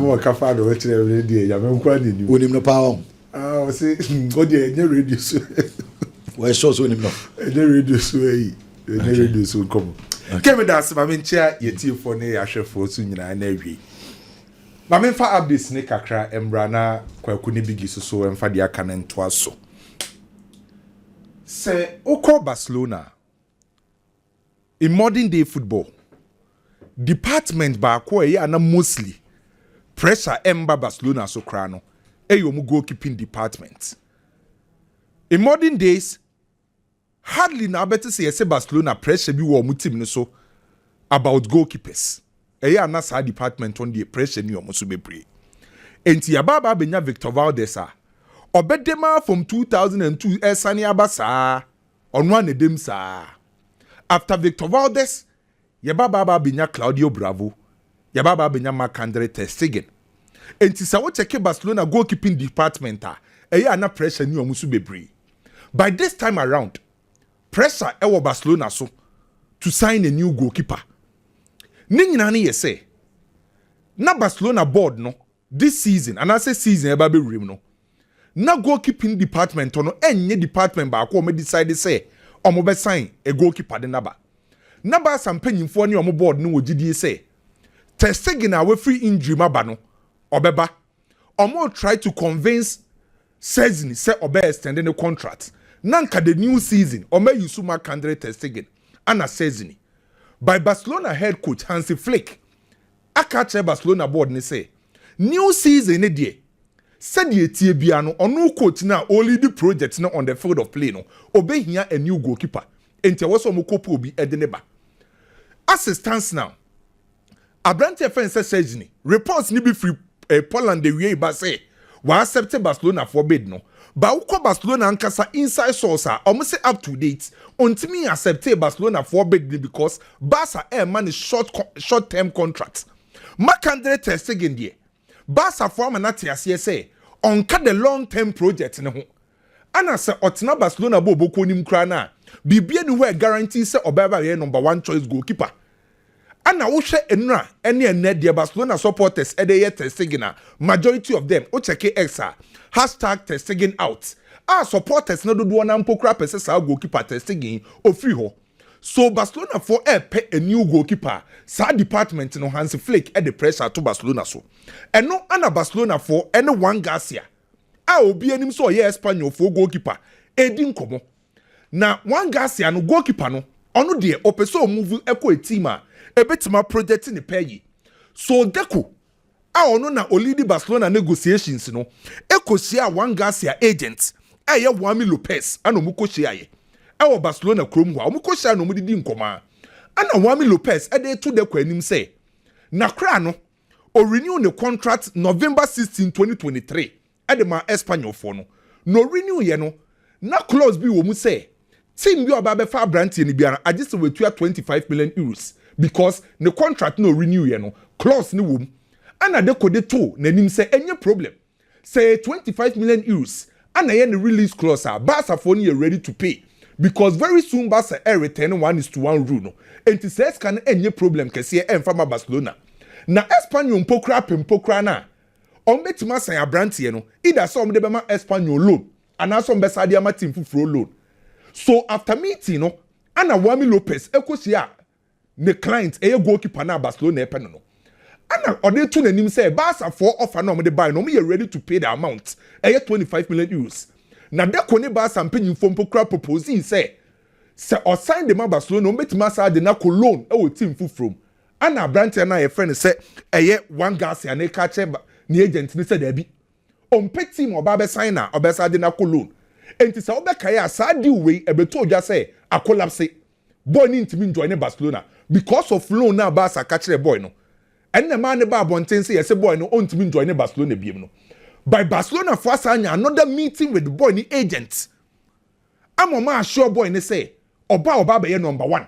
more kafa do we chere we dey ya me nkwa ni ni onim no power ah say o dey enye radio so we so onim no enye radio so yi enye radio so come kemi das ma me nchia yetifo ne yahwefo so nyina na awie ma me fa updates ne kakra embra na kwaku ne bigi so emfa de aka ne ntoa so say oko Barcelona in modern day football department ba ko e na mostly pressure emba Barcelona so kra no mu goalkeeping department. In modern days hardly na better say Barcelona pressure bi wo mu team no so about goalkeepers. Na sa department on the pressure ni omo so bebre. Enti ababa benya Victor Valdez a obedema from 2002 esani abasa onwa ne dem sa. After Victor Valdez yababa benya Claudio Bravo yababa benya Marc-Andre ter Stegen. Enti sa wo check Barcelona goalkeeping department na pressure ni omo so bebre. By this time around pressure ewo Barcelona so to sign a new goalkeeper. Ni nyina ne yese na Barcelona board no this season and I say season eba be rem no na goalkeeping department no enye department ba ko me decide say omo be sign a goalkeeper de naba sampanyimfo ne omo board no wogidie say ter Stegen a we free injury maba no obeba omo try to convince Szczesny say obe extend the contract nanka the new season omo use Marc-Andre ter Stegen ana Szczesny. By Barcelona head coach Hansi Flick, akache Barcelona board ne say new season ne die said ye tie bia no ono coach na only the project no on the field of play no obehia a new goalkeeper enti was omo kopo obi edeneba as it stands now Abrante fence Szczesny reports ni be free Poland the way ba say wa accept Barcelona for bid no ba uko Barcelona ankasa inside source omo say up to date untimi accept Barcelona for bid because Barca man is short term contract. Marc-Andre ter Stegen die Barca for man at say onka the long term project ne ho ana say otena Barcelona boboko nim kra na bibia ni ho guarantee say obaba ye number 1 choice goalkeeper. Ana wo hwe enura ene de Barcelona supporters ede ye ter Stegen majority of them o check exa #ter Stegen out. Supporters no do na mpokra pese sa goalkeeper ter Stegen ofri ho. So Barcelona for pay a new goalkeeper. Sa department no Hansi Flick the pressure to Barcelona so. And no ana Barcelona for any one Garcia. Obi anim so ye Espanyol for goalkeeper. Edin komo. Na one Garcia no goalkeeper no ono de opeso move eko a team betima project ni pay. So Deco ono na olidi Barcelona negotiations no ekosia one Garcia agent Wami Lopez ano mukoshia ye Barcelona krom ho mukoshia no mudidi nkoma ana Wami Lopez ede to Deco anim say na kra no o renew the contract November 16 2023 ma Espanyol for no renew ye no na clause bi wo mu say team bi oba be fa branch ni biara agist we tua 25 million euros because the contract no renew ye no clause ni wo mu ana Deco de to nanim say any problem say 25 million euros and the release clause Barca for you ready to pay because very soon Barca return 1:1 rule no and it says can any problem kese e mfama Barcelona na Espanyol mpokra na on betima san abrantie no either some de bema Espanyol loan and also mbesa de ama team fufuro loan so after meeting no ana Wami Lopez ekosia the client goalkeeper na Barcelona e no ana ode to nanim say Barca for offer no de buy no me ready to pay the amount 25 million euros na Deco ne Barca mpanyimfo mpokra proposing say or sign the Barcelona no betima sa de na ko loan team fufrom ana Abrante na ye friend say one Garcia na catch ni agent ni say da bi on team oba be sign na obesa de na ko loan enti say obeka ya sa di we ebeto odwa say a collapse boy ni ntimi join Barcelona because of loan na Barca catch the boy no and the man ba bonten say yes boy no on to join Barcelona biem no by Barcelona for anya another meeting with the boy ni agent amoma assure boy ni say oba be number 1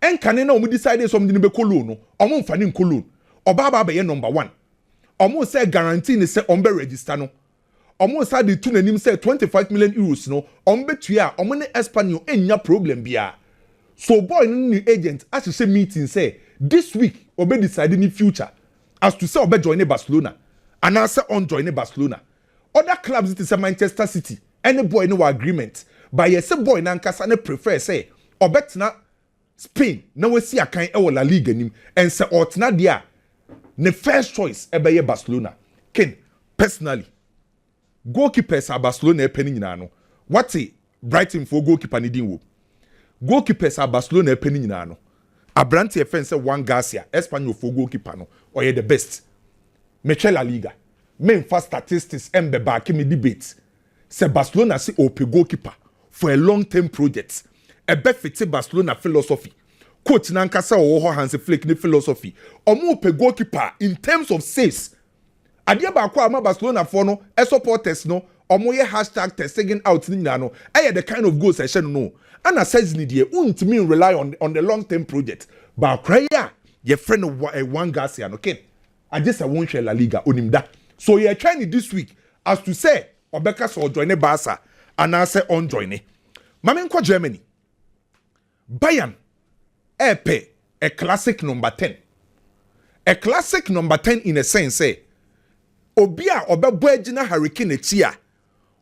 en kan na omo decide something be kolon no omo mfa ni kolon oba be number 1 omo say guarantee ni say on be register no omo say the two nanim say 25 million euros no on be tua omo ne Espanyol enya problem bia so boy ni agent as say meeting say this week obe decide in the future as to say obe join Barcelona and answer on join Barcelona. Other clubs it is a Manchester City. Any boy no agreement. But yes, a boy nankasa ne prefer say obetna Spain na we see akan e La Liga nim and say otna dia ne first choice ebe Barcelona. Ken personally goalkeepers are Barcelona e penny nyina no. What Brighton for goalkeeper ni din wo. Goalkeepers are Barcelona e penny nyina no. Abrante e fence Juan Garcia, Espanyol for goalkeeper no, or the best. Meche La Liga. Men fast statistics embe back me debate. Say Barcelona see ope goalkeeper for a long-term project. A fit Barcelona philosophy. Coach nankasa o Hansi Flick ni philosophy. Omo ope goalkeeper in terms of saves. Adia ba kwa ama Barcelona for no, e supporters no, omo ye hashtag testing out ni no. Eye the kind of goals session no. And says ni die untimi rely on the long-term project. Ba kraya ye friend Juan Garcia no ken. I just won't share La Liga onimda. So you're trying this week as to say Obeka so join Barca and I say on join. Mamen kwa Germany. Bayern epe a classic number 10. A classic number 10 in a sense say Obia obebwejina hurricane chia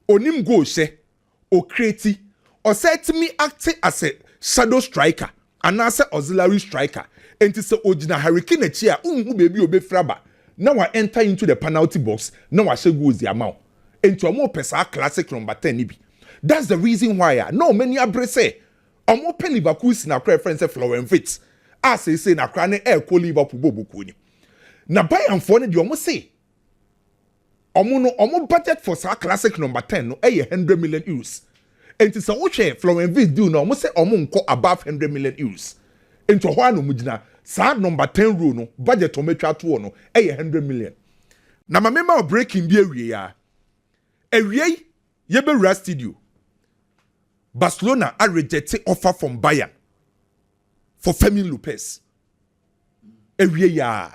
onim go she o create or set me acting as a shadow striker and as a auxiliary striker. And it's a ojina hurricane chia unhu baby obe fraba. Now I enter into the penalty box. Now I should go the amount. Into a more pesa classic number 10 nibi. That's the reason why no many abrese. A more penny bakus na preference Florent Fitz. As I say na crane air ko Liverpool bobo kuni. Na Bayern for the almost say. Omo budget for sa classic number 10 no 100 million euros. And it's a oche Florent Fitz do no almost say omo above 100 million euros. Into one mujina sa number 10 rule no budget o metwa to no 100 million. Na ma member of breaking be awie ya. Awie ye be Ra studio. Barcelona are rejected offer from Bayern for Fermine Lopez. Awie ya.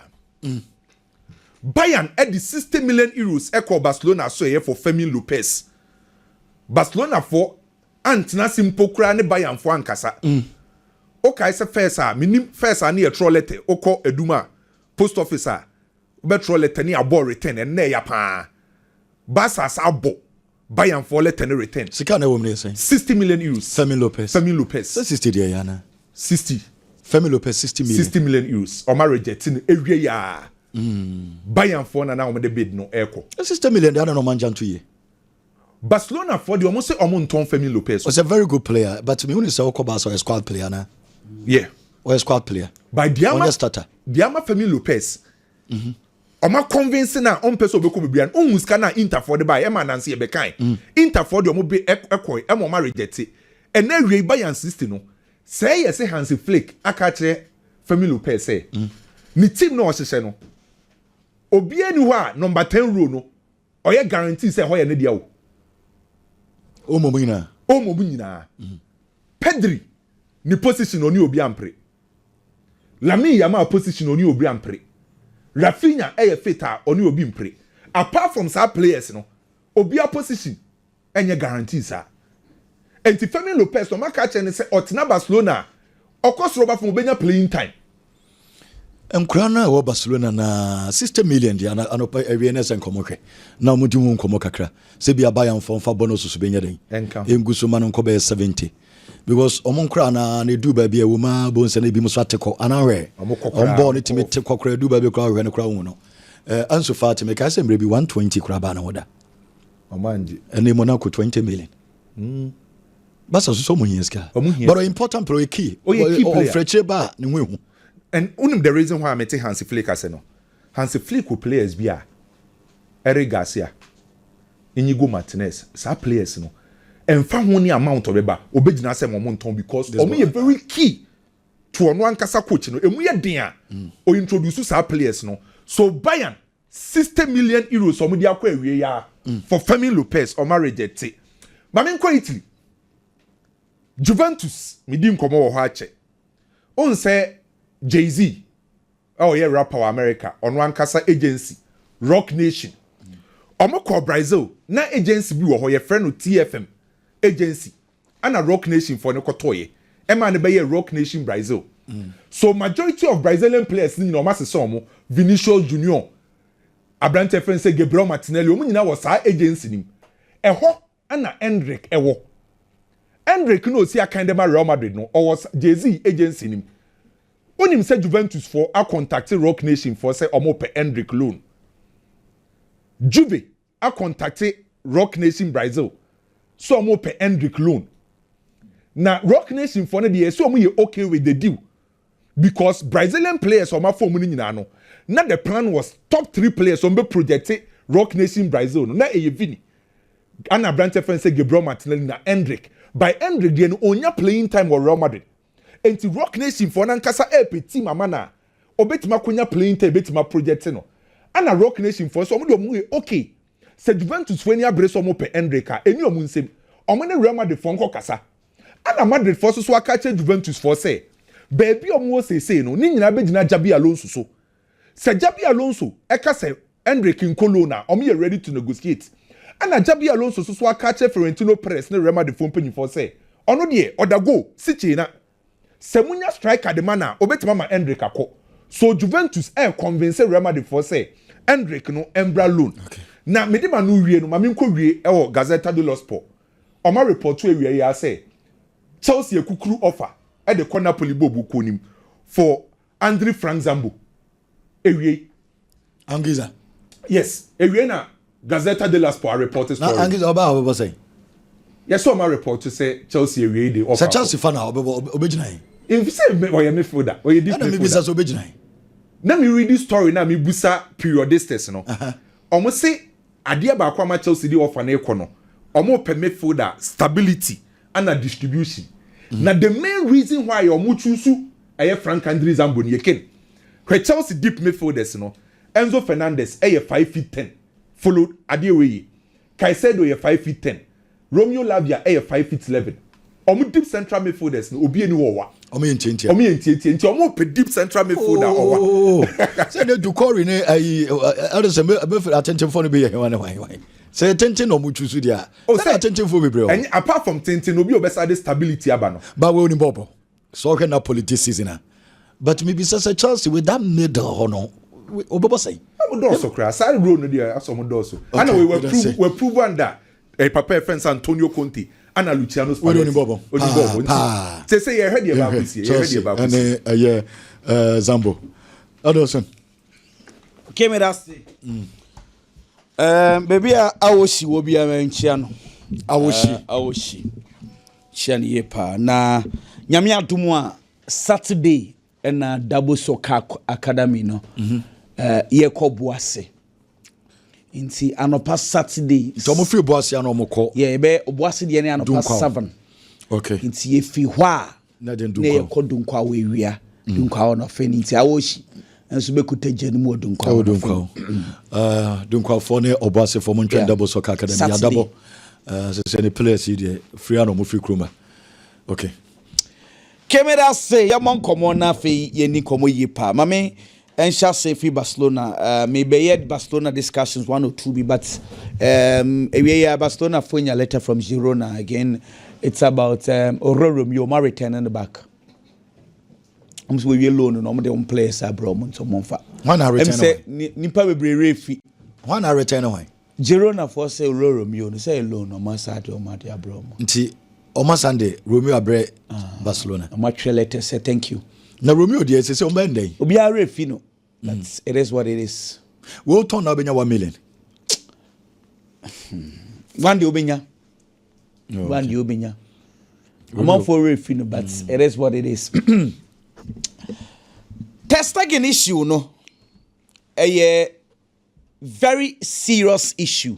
Bayern at the 60 million euros equal Barcelona so here for Fermine Lopez. Barcelona for antina simple kra ne Bayern for ankasa. Okay, say first minim first ani a troll letter oko eduma post officer be troll letter ni abo return and na ya pa Barca abo Bayern for letter ni return sika na wo me say 60 million euros Fermine Lopez 60 there yana 60 Fermine Lopez 60 million euros o ma rejecting ewie ya Bayern for na o me de bid no eko 60 million there no man janto ye Barcelona for the almost say omo nton Fermine Lopez was a very good player but me when say oko Barca a squad player na yeah or a squad player by Diama starter Diama Fermine Lopez Oma convincing na on person be ko bibian on muska na Inter for the buy e man nanse e be kan Inter for the omo be ekoi e mo ma reject e na wie Bayern 60 no say yes Hansi Flick aka kire Fermine Lopez say ni team no ohye no obi ani ho a number 10 row no oye guarantee say hoye ne dia wo o mo nyina Pedri ni position oni obi ampre Lamine Yamal position oni obi ampre Rafinha fita oni obi mpre apart from some players no obi a position enye guarantees a enti Fermine Lopez no maka che ne say otina Barcelona okosoro ba from obenya playing time Enkrana wo Barcelona na 60 million dia na anopa awareness enkomohwe na omudi hu nkomo kakra se bia Bayern fa bonus so benya den enguso ma no nko be 70 because omonkra na du ba bia wo ma bonse na bi muso ateko anahwe ombo ne timi te kokra du ba bi kra hwe ne kra hu no anso fati me ka se mre bi 120 kra ba na woda omanje ene Monaco 20 million basa so mo hinska but important pro key o freche ba ne hu and unim the reason why I met Hansi Flick as no Hansi Flick will players be Eric Garcia Inigo Martinez sa players no and fa ho ni amount obeba obegina say mo nton because omo ye very key to ono ankasa coach no emu ye den a o introduce sa players no so Bayern 60 million euros omo di akwa awie ya for Fermine Lopez o ma reject ma men ko Italy Juventus mi di nkomo wo ho ache on say Jay-Z rapper America ono ankasa agency Rock Nation omo ko Brazil na agency bi wo ho ye friend no TFM agency ana Rock Nation for ne kotoye e ma ne be ye Rock Nation Brazil so majority of Brazilian players ni no masese omo Vinicius Junior abrante friend say Gabriel Martinelli omu nyina was saa agency nim eho ana Hendrick ewo Hendrick no si akande ma Real Madrid no or was Jay-Z agency nim onim say Juventus for a contact Rock Nation for say omo pe Hendrick loan Juve a contact Rock Nation Brazil so omo pe Hendrick loan na Rock Nation for no dey so omo ye okay with the deal because Brazilian players omo form ni nyina no na the plan was top 3 players on be projected Rock Nation Brazil no na Vini ana branch friend say Gabriel Martinelli na Hendrick by Hendrick dey no onya playing time for Real Madrid enti Rock Nation for na nkasa team amana obetima konya playing time betima project no ana Rock Nation for so omo dey okay say Juventus for any abrace omo pe Hendrick a eni omo nsem omo ne Real Madrid for nko kasa ana Madrid for so aka Juventus for say baby omo say no ni nyina be gina Jabi Alonso so say Jabi Alonso eka say Hendrick nkolo na omo ye ready to negotiate ana Jabi Alonso so aka Florentino Perez ne Real Madrid for penny for say ono de odago sichi na semunya striker de mana obetima ma Hendrick akọ so Juventus convince Real Madrid for say Hendrick no embra loan okay. Na medima no wie no ma me nkọ wie e Gazeta dello Sport o ma report to wie ya say Chelsea ekukuru offer e de corner polibobu konim for Andre Frank Zambo ewie Angiza yes ewie na Gazeta dello Sport report story na Angiza oba obo say yes so ma report to say Chelsea ewie de offer Chelsea fan obegina if say oye midfielder oye deep midfielder na me bisa so obegina na me read this story na me busa periodistas no omo say ade ba kwa ma Chelsea de offer na ekono omo pe midfielder stability and a distribution na the main reason why omo choose Frank Andre Zambo ni eken where Chelsea deep midfielders no Enzo Fernandez 5'10" followed Adeoye Caicedo 5'10" Romeo Lavia 5'11" omo deep central midfielders no obi eni wo wa omo yentienti omo pe deep central midfielder o wa say the Ducori ne I say be attention for no be here why say attention no mu choose dia say attention for be bro and apart from attention obi obesa the stability aba no but we only bobo so can na politics season but maybe say Chelsea with that middle no obobo say am do so cra say road no dia aso mo do so and we prove under papa friends Antonio Conte ana Luciano Spalletti bobo say you heard about this you heard about this and Zambo Adoson came it as baby awoshi wo bia menchia no awoshi chia ne yepa na nyame adomu a Saturday na Double Soccer Academy no ye ko boase inti anopa Saturday so mo free boase ya no mo ko ye be boase de ne anopa 7 okay inti ye fi hɔ a na den ne ye ko dunkwa we wia dunkwa no fe inti awoshi enso be kuta mu dunkwa for ne oboase for mo ntwen Double Soccer Academy ya double say ne players here free no mo free kroma okay Kemera say ya mon komo na fe ye ni komo yipa mame ensha say fi Barcelona maybe yet Barcelona discussions 1 or 2 but ya Barcelona fonya letter from Girona again it's about Romeo returning the back so we loan no de players abro monto monfa one are return say nipa bebre refi one are return why Girona for say Romeo no say loan no masade o made abro nti Oma Sunday Romeo abre Barcelona much letter say thank you na Romeo dey say o ben dey obi are refi no but it is what it is we turn na obenya 1 million one day obenya one day obenya I'm for refi no but it is what it is Testagen issue no a very serious issue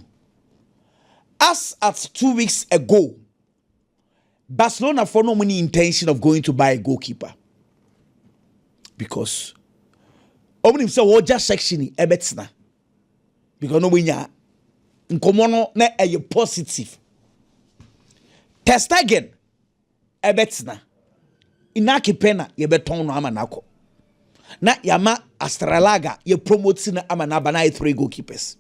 as at 2 weeks ago Barcelona for no money intention of going to buy a goalkeeper because omni say wo just section e betna because no winya nkomo no na e positive Testagen e betna inaki pena ye beton no ama nako na yama Astralaga ye promote na ama na bana 3 goalkeepers.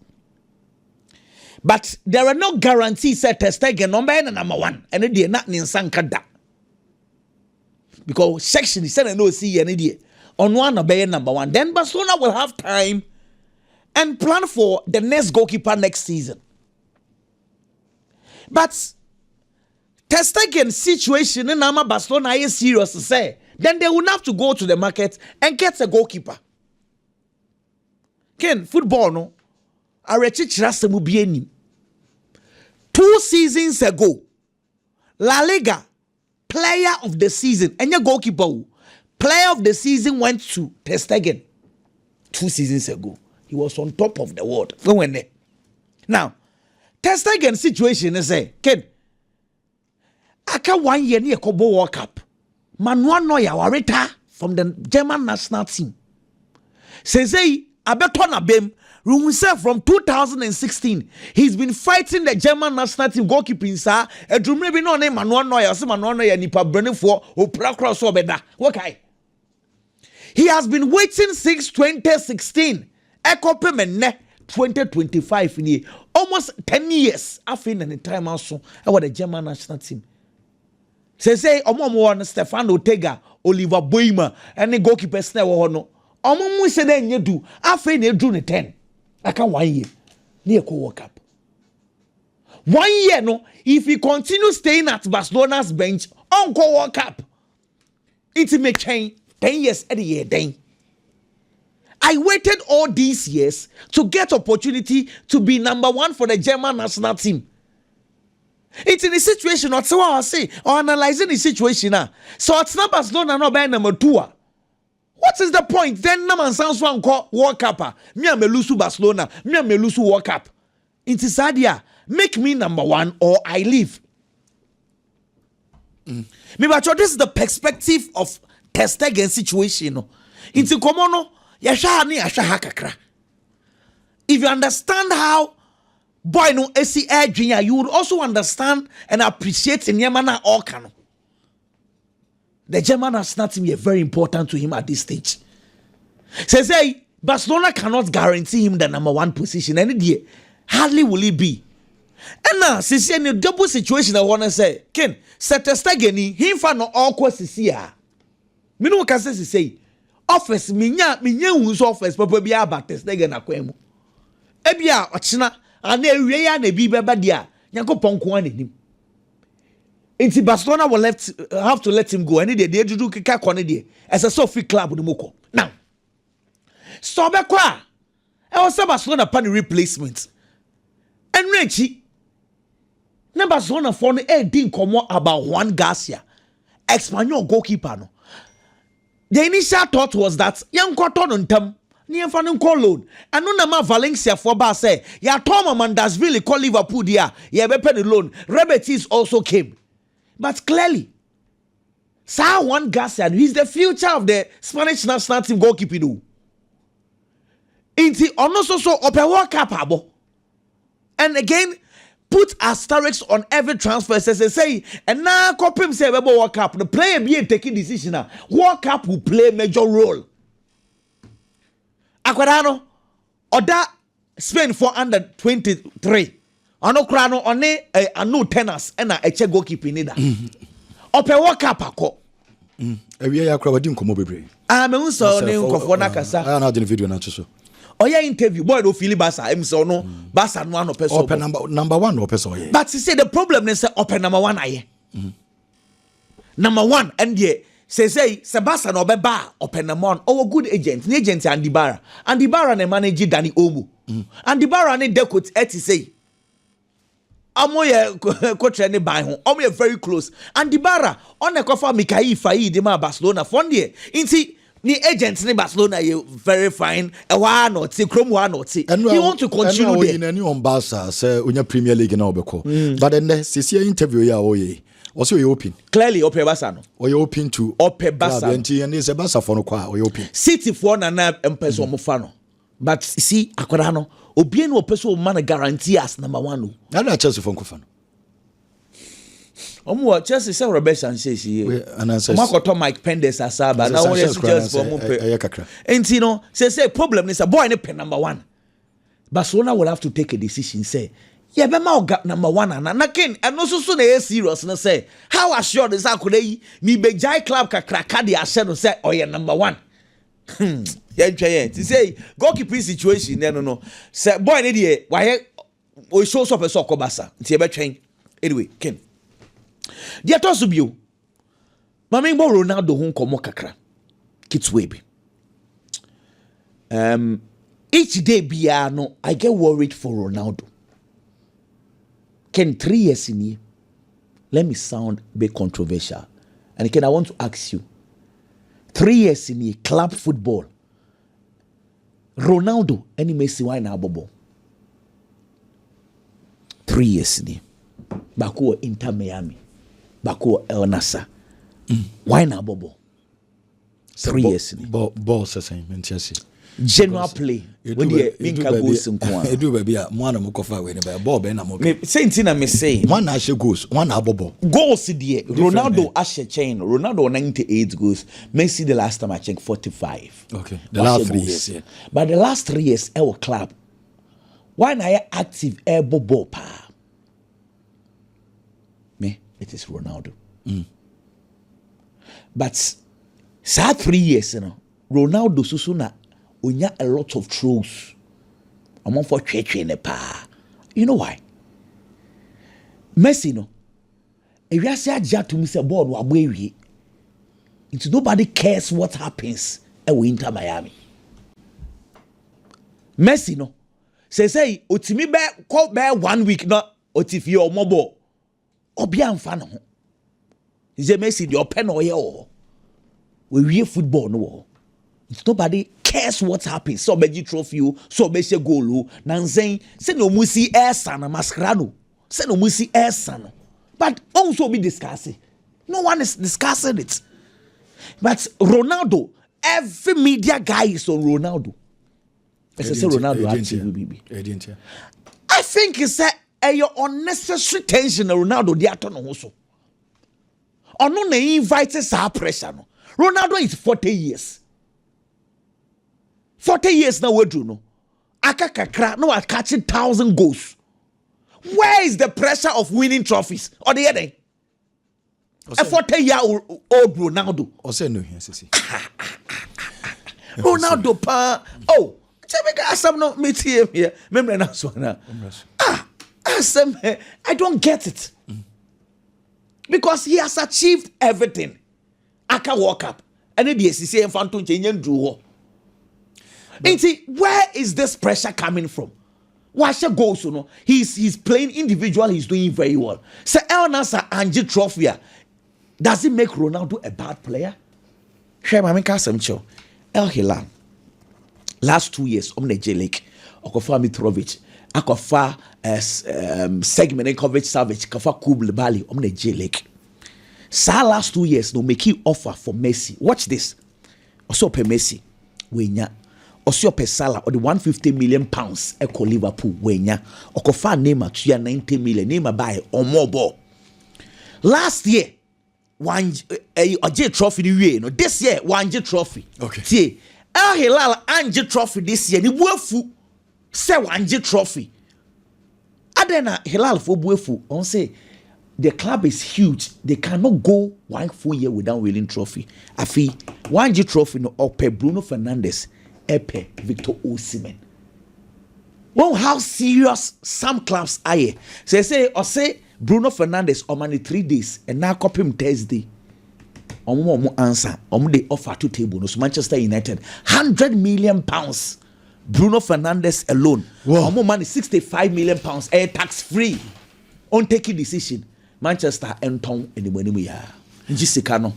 But there are no guarantees that Testagen number number 1 and they not ninsanka da. Because section is said no see any day. on one obey number one. Then Barcelona will have time and plan for the next goalkeeper next season. But Ter Stegen situation in Nama Barcelona is serious to say. Then they will have to go to the market and get a goalkeeper. Ken, football no. Arechichirasemu bieni. 2 seasons ago, La Liga player of the season, and your goalkeeper, player of the season went to Ter Stegen 2 seasons ago. He was on top of the world. Now, Ter Stegen situation is a Ken. Aka 1 year near Kobo World Cup. Manuel Neuer wareta from the German national team. Says Abetona Bem. From 2016, he's been fighting the German national team goalkeeping, sir. A drum maybe no name Manuel Neuer, some Manuel Neuer, Nipa Brennan for Opera Cross or better. Okay. He has been waiting since 2016. Echo payment 2025 in here. Almost 10 years after the time also about the German national team. Say Omo Stefano Ortega, Oliver Boima, and the goalkeepers never no. Omo said then you do after they do the 10. I can't 1 year. Near World Cup. 1 year, no. If he continues staying at Barcelona's bench, Uncle World Cup. It may change 10 years at the year. Then I waited all these years to get opportunity to be number 1 for the German national team. It's in a situation, not so I say, or analyzing the situation now. So it's not Barcelona, not by number 2. What is the point? Then Naman sounds one call World Cup. Me am Melusu Barcelona. Me am Melusu World Cup. It's Sadia. Make me number 1 or I leave. Me but this is the perspective of Ter Stegen situation. It's common. Yasha ni yasha hakakra. If you understand how boy no esi edwin, you would also understand and appreciate in Yamana Orkano. The German national team is very important to him at this stage. Says Barcelona cannot guarantee him the number 1 position any day. Hardly will he be. And now, since in a double situation, I want to say, Ken, Ter Stegen, him for no awkward here. Me no can say, office, minya who's office, but be about Ter Stegen akwemu. Ebia, ochina, and ne be bebadia, yanko ponkuan him. Inti Barcelona will have to let him go. And they do kika kone as a Sophie club with Moko. Now, so Bekwa, I was Barcelona pan replacement. And Rechi, na Barcelona for the didn't come about Juan Garcia, Espanyol goalkeeper. No. The initial thought was that young cotton on them. Ni enfanu call loan. Anu na ma Valencia for ba say ya Tom Mandasville call Liverpool dia. Ya be pay the loan. Rebetis also came. But clearly, Sir Juan Garcia, he's the future of the Spanish national team goalkeeping. Inti also so open World Cup abo. And again, put asterisks on every transfer. Say, and now copy say about World Cup. The player be taking decision now. World Cup will play a major role. Aquadano, or that Spain for under 23. Ano krano one anu tennis and a che goalkeeping neither. Ope World Cup ako. Ewie ya kra wadi nkomo bebre. Me unso ne nkofo na kasa. I na the video na so. Oya interview boy no feel Barca em so no Barca no ano person. Ope number 1 no person oye. But you say the problem is ope number 1 aye. Number 1 and ye say Barca no be ba ope number 1. Oh good agent, the agent Andibara. Andibara ne manage Danny Omu. Andibara ne decode eti say Amoye coach any by home. Omo very close. And Dybala on the cover Mikai Faye de Barcelona Fondier. Inti ni agents in Barcelona you very fine. A one or two, Chrome one or two. And you want to continue in any on Barca, say unya Premier League in Obeko. But then this year interview ya oye. Also you open. Clearly Ope Barca no. Or you open to Ope Barca. And is a Barca for no kwa or you open. City for na empeso mufano. But see Aquadano Obien will person man guarantee us number 1. I don't Chelsea for Kofano. Chelsea say Roberts and says here. And I say Mike Pendes asaba. Now we just for Mupe. And you know, say problem is a boy in pen number 1. Barcelona will have to take a decision. Say, yeah, be ma number 1 and again, and also so they serious and say, how assured is I could me be jai club ka krakadi aseno say oh yeah number 1. Yeah, to say goalkeeping situation, no. Say boy, idiot, why we show up a soccer bassa. Anyway, Ken. Dear Tosubu, Mammy Ronaldo home come kakra. Kids webe. Each day biano, I get worried for Ronaldo. Ken 3 years in here. Let me sound a bit controversial. And Ken, I want to ask you. 3 years in here, club football. Ronaldo, any Messi, why now, Bobo? 3 years in here. Baku Inter Miami. Baku El Nasa. Why now, Bobo? 3 years in here. Ball session, Chelsea. General play. When you minka goes in Kwan. Do baby, one of Mokofa when a ball ben a Saint Tina me say. One Ashe goes, one abobo. Goals the Ronaldo Ashe chain. Ronaldo 98 goals. Messi the last time I checked 45. Okay. The last 3 years. Yeah. But the last 3 years, our club. Why na active air bobo pa? Me, it is Ronaldo. But sad 3 years, you know, Ronaldo susuna. Unya a lot of trolls. I'm on for church in a pa. You know why? Messi no. If you say ja to me say board wa boy it's nobody cares what happens at Inter Miami. Messi no. Say otimi be call be 1 week no otifi o mobo. Obi amfa no ho. Say Messi the open oye o. We football no. It's nobody cares what happens. So beji trophy, so beji goal. Nanzeng, say no musi air sana mascarano. Say no musi air sana. But also be discussing. No one is discussing it. But Ronaldo, every media guy is on Ronaldo. I say Ronaldo actually. I think it's a unnecessary tension. Ronaldo the aton also. Or no, they invited sa pressure. No. Ronaldo is 40 years. 40 years now, we do no. Akakakra, no, I catching 1,000 goals. Where is the pressure of winning trophies? Or the other? A 40-year-old Ronaldo. Or say no, yes, Ronaldo pa. Oh, some no meet him here. Remember that one? I don't get it. Because he has achieved everything. Aka walk up. And then the SEC and Phantom change and do. And see, where is this pressure coming from? Why should go so no? He's playing individual, he's doing very well. So El Nasa Angie Trophy, does it make Ronaldo a bad player? Share my Kasem El Hilal. Last 2 years, the J Lake, Okofa Mitrovic, Akofa segment Kovic Savage, Kofa Kubl Bali, the J Lake. Sa last 2 years, no make you offer for Messi. Watch this. Also pay Messi. Wenya. Osio Pesala or the 150 million pounds echo Liverpool wenya okofa Neymar to 90 million Neymar buy or more ball. Last year one a J trophy no this year one J trophy. Okay. See El Hilal Anje trophy this year ni buafu say one J trophy. Adena Hilal for buafu on say the club is huge. They cannot go 1 full year without winning trophy. Afi one J trophy no or Bruno Fernandes. Epe Victor Osimhen. Well, how serious some clubs are. So say Bruno Fernandes on money 3 days and now copy him Thursday. Omo answer. They offer to table. No, so Manchester United £100 million. Bruno Fernandes alone. Omo money £65 million. Air tax free. On taking decision. Manchester and Tom and the money we are. Jessica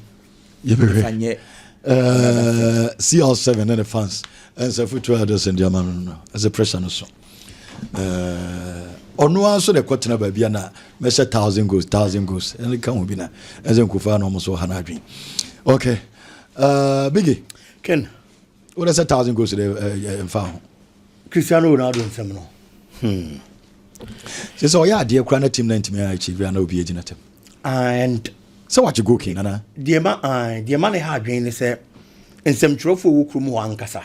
CR7 and the fans and so for 2 others in German as a pressure no so or no answer the question about Biana measure 1,000 goals and it can be na as in Kufa almost 100. Okay, Biggie Ken, what is 1,000 goals today in found Cristiano Ronaldo in Seminole. So yeah, dear Crana team 90 me achieve and no be a team. And so what you go king Anna? The man had drained say in some trophy wukrum wankasa.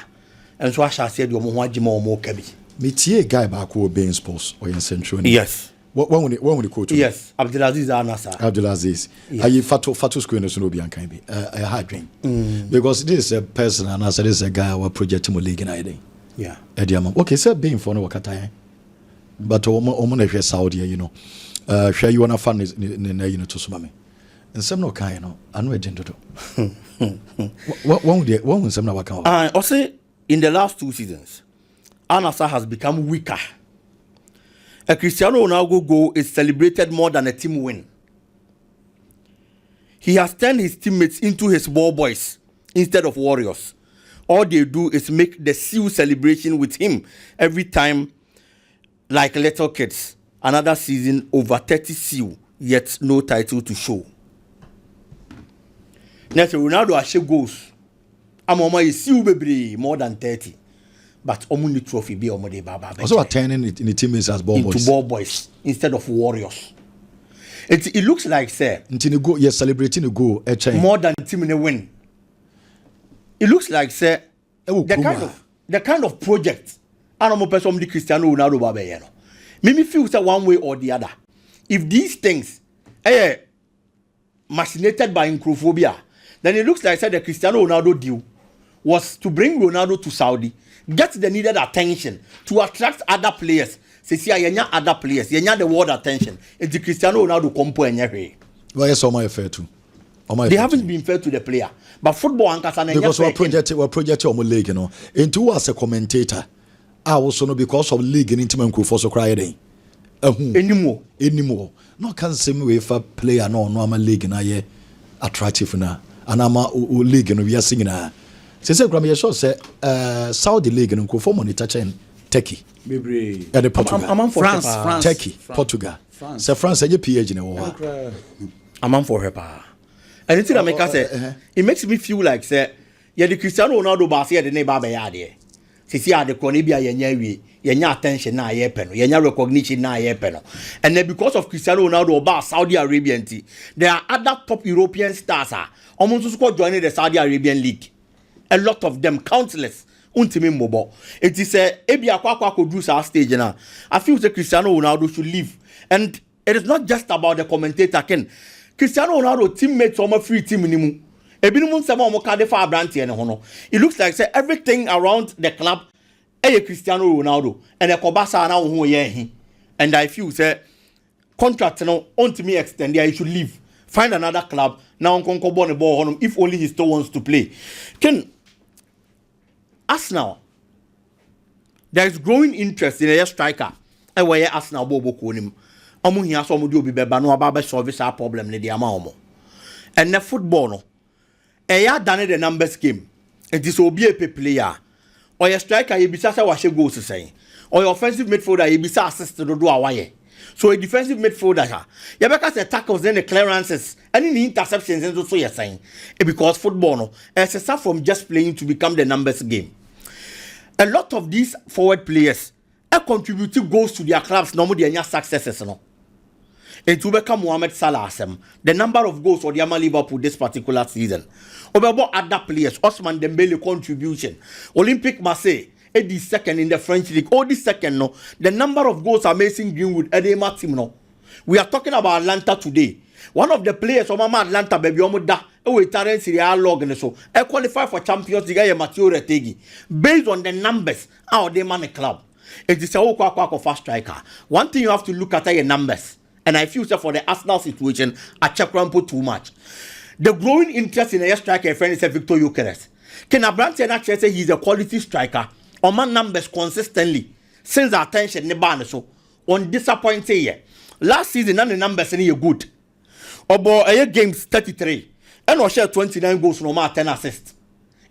And so I shall say you more Jimo more cabby. Me tie guy back who being sports or in central. Yes. When will the quote? Yes, Abdulaziz Anasa. Abdulaziz. Are you fatu screen so no be can be a hard dream. Because this is a person and this is a guy who project mo league in ID. Yeah. Okay, so being for no wakata. But omo Saudi, you know. Share you wanna fund you know to sumame. And some no kind, you know, I know a gentleman. One will some now account. Also, in the last 2 seasons, Anasa has become weaker. A Cristiano Ronaldo goal is celebrated more than a team win. He has turned his teammates into his ball boys instead of warriors. All they do is make the seal celebration with him every time, like little kids. Another season, over 30 seal, yet no title to show. Next, Ronaldo has goals. I'm on my seal baby more than 30. But only trophy be on the baba. Also turning it in the teammates as ball boys. Into ball boys instead of warriors. It looks like say until you go, yes, celebrating the goal more than team in a win. It looks like say the kind of project I don't know person the Cristiano Ronaldo baba you know. Me feel say one way or the other. If these things machinated by incrophobia, then it looks like say the Cristiano Ronaldo deal was to bring Ronaldo to Saudi, get the needed attention to attract other players. See, other players, the world attention. It's the Cristiano Ronaldo compo and every. Well, yes, all fair too. They haven't been fair to the player, but football and because we're project on league, you know. Into as a commentator, I also know because of league and intimate crew for so crying. Anymore. No can same way for player no I'm a league na ye attractive na and I'm a league and we are singing na. Since Grammy show say Saudi league and go for money touching Turkey. Maybe the Portugal. I'm for France. Turkey, Portugal. Say France say PH in I'm on for her pa. And it's make us say it makes me feel like say the Cristiano Ronaldo ba say the neighbor be ya there. See the Conibia yenya attention na ye peno, yenya recognition na ye peno. And then because of Cristiano Ronaldo ba Saudi Arabian team, there are other top European stars almost joining the Saudi Arabian League. A lot of them, countless. Untimi mobile. It is a ebia kwa could do our stage now. I feel that Cristiano Ronaldo should leave. And it is not just about the commentator Ken. Cristiano Ronaldo teammates on my free team minimum. It looks like say everything around the club Cristiano Ronaldo and the Kobasa now who he. And I feel say contract no on to me extend he should leave. Find another club now on the ball on him if only he still wants to play. Ken Arsenal, there is growing interest in a striker. And where Arsenal bobo konim. Omu hiya so mu di obi beba no aba solve sa problem ne di ama omo. And the football no. Ya done the numbers game. It is obi a player. Or your striker you bisa say washe goals say. Or your offensive midfielder you bisa assist do awaye. So a defensive midfielder you because the tackles then the clearances and in the interceptions and so you're saying. Because football no it's start from just playing to become the numbers game. A lot of these forward players are contributing goals to their clubs normally their successes no. It will become Mohamed Salah the number of goals for the Liverpool this particular season. About other players, Osman Dembele contribution, Olympique Marseille, the second in the French league. Oh, the second no, the number of goals are Mason Greenwood, Edema team no. We are talking about Atlanta today. One of the players of Atlanta baby omoda we talent Serie log and so I qualify for Champions League Matteo Retegui based on the numbers how they man a club. It is a fast striker. One thing you have to look at are your numbers. And I feel for the Arsenal situation, I check put too much. The growing interest in a striker friend is Victor Gyökeres. Can Abrante actually say he's a quality striker? On my numbers consistently since the attention ne so on disappointing here. Last season none the numbers any good. About a games 33 and or share 29 goals no matter 10 assists.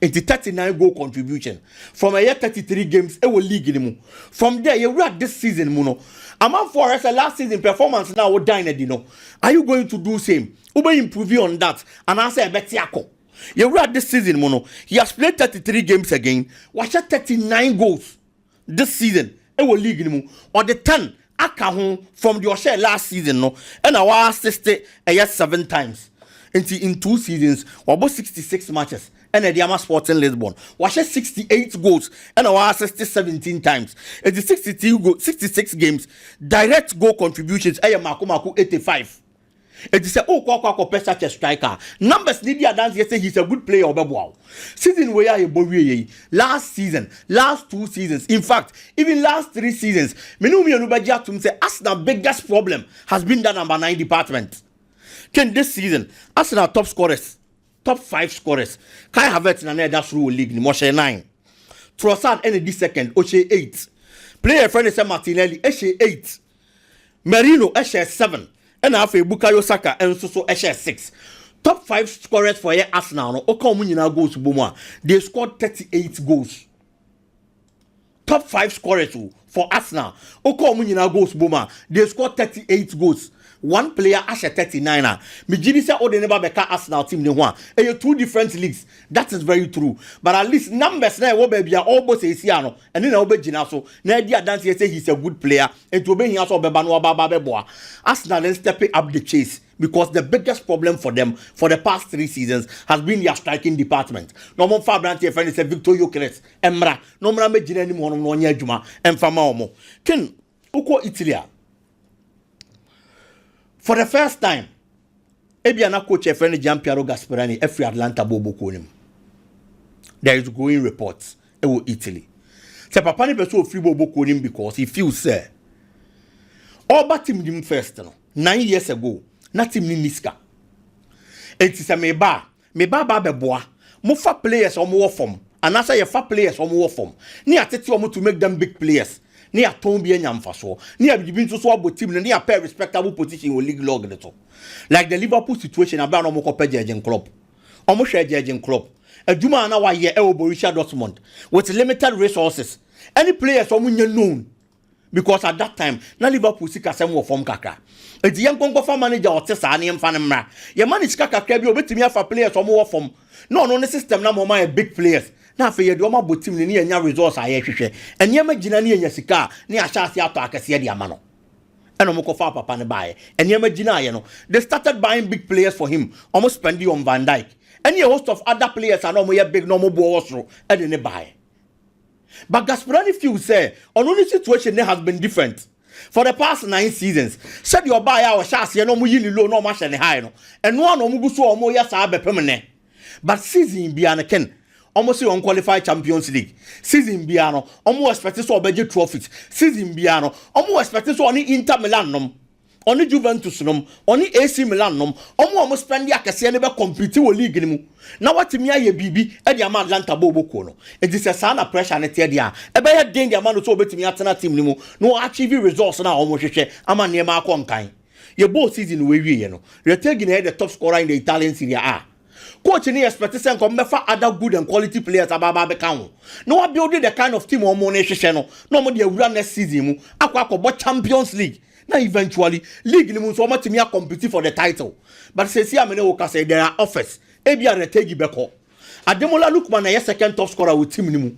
Into 39 goal contribution from a year 33 games it will league in from there you read this season muno among for us last season performance now will dine dino are you going to do same ube improve on that and I say betiako you read this season muno he has played 33 games again watch 39 goals this season it will league in or the 10 aka from your share last season no and our assist a year 7 times in 2 seasons or about 66 matches and the Diama Sporting Lisbon. Was 68 goals and our 17 times. It's 66 games. Direct goal contributions. I am Maku 85. It is a such a striker. Numbers need to dance. Yes, he's a good player. Wow. Season where I last season, last 2 seasons, in fact, even last 3 seasons, Menumi Anubaja to say Arsenal biggest problem has been the number 9 department. Can this season Arsenal top scorers, top 5 scorers, Kai Havertz in another through league, Moshe 9, Trossard any second, Oche 8, player friend is Martinelli, Eshe 8, Merino Eshe 7. And after Bukayo Saka and so Eshe 6. Top 5 scorers for Arsenal. No, Oka goals to Boma. They scored 38 goals. Top 5 scorers for Arsenal. Oka goals to Boma. They scored 38 goals. One player Ashe 39. Mijini say oh they never beka Arsenal team ne ho. 2 different leagues. That is very true. But at least numbers na wo baby almost say ano. And then obegina so na dia dance say he's a good player. And to be here so beba no baba boa. Arsenal then stepping up the chase because the biggest problem for them for the past 3 seasons has been their striking department. No more Fabrante friend is Victor Gyökeres. Emra no more me gina ni mo no nya adwuma emfama omo. Ken uko Italy. For the first time, Ebiana coach a friend Gianpiero Gasperani every Atlanta Bobo Konim. There is growing reports about Italy. Se papa ni peso free Bobo Konim because he feels say all but team dim first no 9 years ago, na team ni niska. Enti se me ba ba beboa. Mo fa players or mo form. And as I fa players or mo form. Ni atete o mo to make them big players. Ni aton bi enyamfa so ni abibin so abo team ni a pair respectable position in league log the top like the Liverpool situation about no mo Jurgen Klopp omo hwe Jurgen Klopp aduma na wa ye e Borussia Dortmund with limited resources any players omo nya known because at that time na Liverpool sika sem wo form kakra edi yen konko manager o tesa ne mfa ne mra ye manage kakra bi obetimi afa players omo wo form no system na mo ma big players na fe ye de oma botim ni nya resource aye hwehwe enye ma gina ni nya sika ni ahase ato akase de ama no eno mo kofa papa ne bae enye ma gina aye no they started buying big players for him almost spending on Van Dijk and a host of other players are no more big no more boosro e de ne bae but Gasperani feel say on only situation there has been different for the past 9 seasons said your buy our chance no mo yini low no ma hye ne high no eno no mo guso o mo ya sa bepem ne but season bia na ken almost unqualified Champions League. Season Biano, almost expected so budget trophies. Season Biano, almost expected so only Inter Milan num, only Juventus num, only AC Milan num, almost spend the Akasi never compete with league anymore. Now what to me ye BB and the Atlanta Bobo Kono. It is a sign of pressure and a tear. A better danger amount of so betting Atana team anymore. No achieving results now almost share. I'm a near my kind. Your both season way you know. You're taking the top scorer in the Italian Serie A. Coach ni expect say come mefa other good and quality players ababa be kan. No wa build the kind of team o mo na hwehwe no. No mo de awura next season mu akwa Champions League. Na eventually league ni mu so mo timi compete for the title. But say see amene wo ka say there are offers. Ebi are tegi beko. Ademola Lookman na second top scorer with team ni mu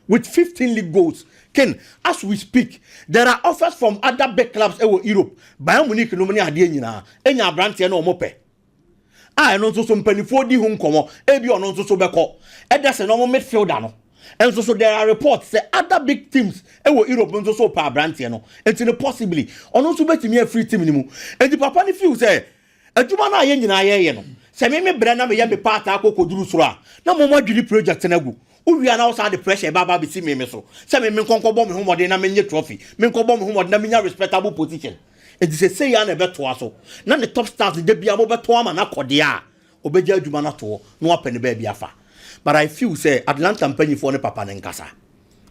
with 15 league goals. Ken, as we speak, there are offers from other big clubs in Europe. Bayern Munich no money ade nyina. Enya brand na o mo pe. I no so mpanifo di hu nkomo ebi ono so beko e dey say no midfielder no and so there are reports say other big teams e wo Europe no so pa brand no enti possibly ono so betimi a free team ni mu enti papa ni feel say aduma na ye nyina ye no say me bre na me ye be part akokoduru soro a na mo adwiri project na gu uwia na also the pressure baba be see me so say me nkonkobo me ho mode na me nye trophy me nkonkobo me ho mode na me nya respectable position. It is a say ya na beto aso na the top stars de bia mo beto ama na kode a obeja adwuma na to no apene ba bia fa but I feel say Atlanta mpanyifo ne papa ne nkasa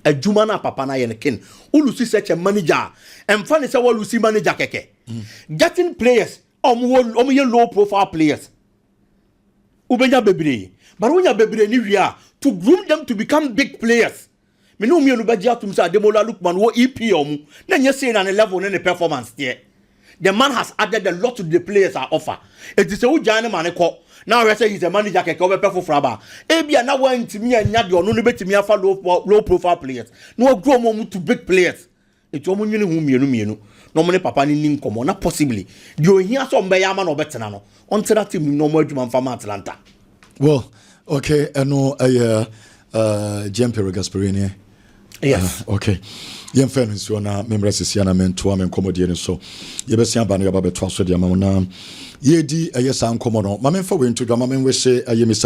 adwuma na papa na ye ne ken ulusi such a manager emfa ne say ulusi manager keke getting players omo ye low profile players ubeja bebre but when you bebre ni wi a to groom them to become big players me no me no beja tum say Ademola Lookman wo EP omu na nye say na ne level ne performance there. The man has added a lot to the players are offer. It is a Ujane Maneko. Now I say he's a manager can cover perfect fraba. Ebia na want to me and Yadio no bet me afa low profile players. No grow more to big players. It's almost you no money papa ni nkomo na possibly. Do you hear some Bayama or better no? On that team no more Juman from Atlanta. Well, Okay, ɛno ɛyɛ Gianpiero Gasperini. Yes. Okay. Yɛn fɛn nsuo na membrɛ sisi na mentoa me nkɔmmɔdeɛ no so. Yɛbɛsi aba no yɛba bɛtoa so deɛ ma mo na yɛdi ɛyɛ saa nkɔmmɔ no. Ma memfa wei nto dwa ma menwɛhyɛ ɛyɛ Mr.